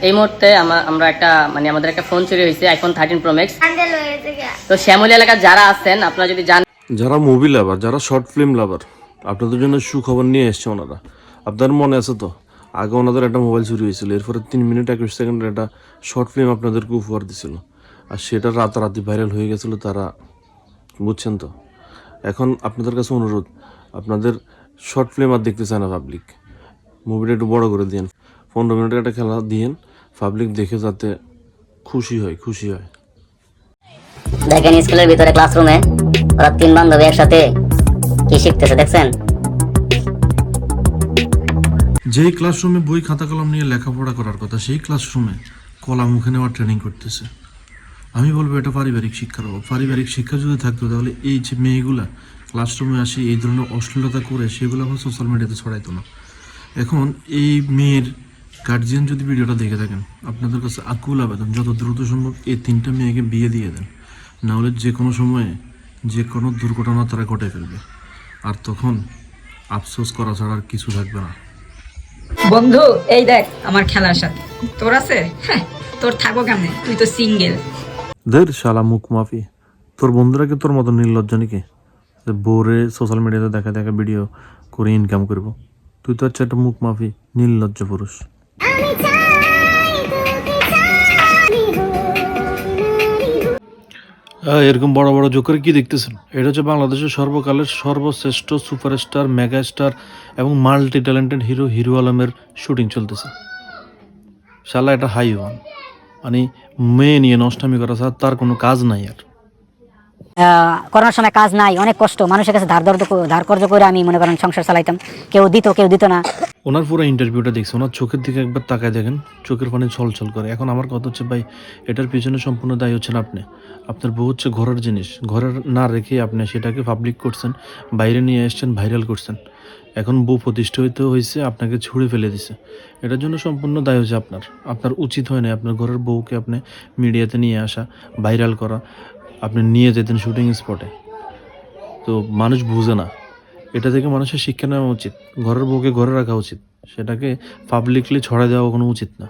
এই মুহূর্তে আমরা একটা মানে আমাদের একটা ফোন চুরি হয়েছে, আইফোন 13 প্রো ম্যাক্স। তো শ্যামলী এলাকার যারা আছেন, আপনারা যদি জানেন, যারা মুভি লাভার, যারা শর্ট ফিল্ম লাভার, আপনাদের জন্য সুখবর নিয়ে এসছে ওনারা। আপনার মনে আছে তো, আগে ওনাদের একটা মোবাইল চুরি হয়েছিল, এরপরে 3 মিনিট 21 সেকেন্ডের একটা শর্ট ফিল্ম আপনাদেরকে উপহার দিছিল, আর সেটা রাতারাতি ভাইরাল হয়ে গেছিল। তারা বুঝছেন তো। এখন আপনাদের কাছে অনুরোধ, আপনাদের শর্ট ফিল্ম আর দেখতে চায় না পাবলিক, মুভিটা একটু বড় করে দিন, 15 মিনিটের একটা খেলা দিন, পাবলিক দেখে যাতে খুশি হয়। দেখেন স্কুলের ভিতরে ক্লাসরুমে ওরা 3 বান্ধবী একসাথে কি শিখতেছে দেখছেন? যেই ক্লাসরুমে বই খাতা কলম নিয়ে লেখাপড়া করার কথা, সেই ক্লাসরুমে কলা মুখে নেওয়ার ট্রেনিং করতেছে। আমি বলবো এটা পারিবারিক শিক্ষার অভাব। পারিবারিক শিক্ষা যদি থাকতো তাহলে এই যে মেয়েগুলা ক্লাসরুমে আসে এই ধরনের অশ্লীলতা করে সেগুলো আবার সোশ্যাল মিডিয়াতে ছড়াইতো না। এখন এই মেয়ের গার্জিয়ান যদি ভিডিওটা দেখে থাকেন, আপনাদের কাছে আকুল আবেদন, যত দ্রুত সম্ভব এই 3টা মেয়েকে বিয়ে দিয়ে দেন, নাহলে যে কোনো সময়ে যে কোনো দুর্ঘটনা তারা ঘটে ফেলবে, আর তখন আফসোস করা ছাড়া আর কিছু থাকবে না। বন্ধু এই দেখ আমার খেলার সাথে তোর আছে, হ্যাঁ তোর থাকবো কেমনে, তুই তো সিঙ্গেল। দের শালা মুখ মাফি, তোর বন্ধুরা কি তোর মতো নির্লজ্জ নাকি যে বোরে সোশ্যাল মিডিয়াতে দেখা দেখা ভিডিও করে ইনকাম করবো? তুই তো হচ্ছে একটা মুখ মাফি নির্লজ্জ পুরুষ। এরকম বড় বড় জোকার কি দেখতেছেন? এটা হচ্ছে বাংলাদেশের সর্বকালের সর্বশ্রেষ্ঠ সুপারস্টার, মেগাস্টার এবং মাল্টি ট্যালেন্টেড হিরো আলমের শুটিং চলতেছে। শালা এটা হাই ওয়ান, মানে মেয়ে নিয়ে নষ্টামি করা ছাড়া তার কোনো কাজ নাই। আর করোনার সময় কাজ নাই, অনেক কষ্ট, মানুষের কাছে ধার কর্জ করে আমি মনে করেন সংসার চালাইতাম, কেউ দিত না। ওনার পুরো ইন্টারভিউটা দেখছি, ওনার চোখের দিকে একবার তাকায় দেখেন, চোখের পানি ছলছল করে। এখন আমার কথা হচ্ছে ভাই, এটার পিছনে সম্পূর্ণ দায়ী হচ্ছেন আপনি। আপনার বউ হচ্ছে ঘরের জিনিস, ঘরের না রেখে আপনি সেটাকে পাবলিক করছেন, বাইরে নিয়ে এসছেন, ভাইরাল করছেন। এখন বউ প্রতিষ্ঠিত হয়েছে, আপনাকে ছুঁড়ে ফেলে দিছে, এটার জন্য সম্পূর্ণ দায়ী হচ্ছে আপনার উচিত হয় না আপনার ঘরের বউকে আপনি মিডিয়াতে নিয়ে আসা, ভাইরাল করা। আপনি নিয়ে যেতেন শুটিং স্পটে, তো মানুষ বুঝে না। এটা থেকে মানুষের শিক্ষা নেওয়া উচিত, ঘরের বউকে ঘরে রাখা উচিত, সেটাকে পাবলিকলি ছড়াই দেওয়া কোনো উচিত না।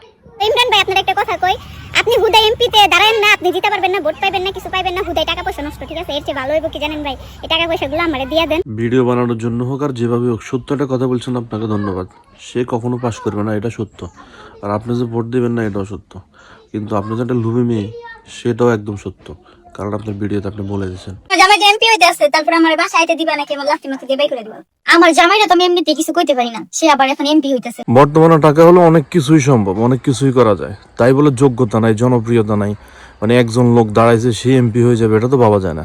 ইমরান ভাই আপনার একটা কথা কই, আপনি হুদাই এমপিতে দাঁড়ান না, আপনি জিতে পারবেন না, ভোট পাইবেন না, কিছু পাইবেন না, হুদাই টাকা পয়সা নষ্ট, ঠিক আছে? এর চেয়ে ভালো হইব কি জানেন ভাই, এই টাকা পয়সাগুলো আমারে দিয়ে দেন। ভিডিও বানানোর জন্য হোক আর যেভাবে হোক, সত্য একটা কথা বলছেন, আপনাকে ধন্যবাদ। সে কখনো পাস করবে না, এটা সত্য। আর আপনি যে ভোট দেবেন না, এটাও সত্য। কিন্তু আপনি যে একটা লুবি মেয়ে, সেটাও একদম সত্য, কারণ আপনার ভিডিওতে আপনি বলে দিয়েছেন। জামাই যে এমপি হইতে আছে, তারপর আমার বাসা আইতে দিবা নাকি আমার লাস্টের মতো দিয়ে বাই করে দিবা? আমার জামাইরা তো আমি এমনিতে কিছু কইতে পারি না, সে আবার এখন এমপি হইতেছে। বর্তমানে টাকা হলে অনেক কিছুই সম্ভব, অনেক কিছুই করা যায়। তাই বলে যোগ্যতা নাই, জনপ্রিয়তা নাই, মানে একজন লোক দাঁড়াইছে সে এমপি হয়ে যাবে, এটা তো ভাবা যায় না।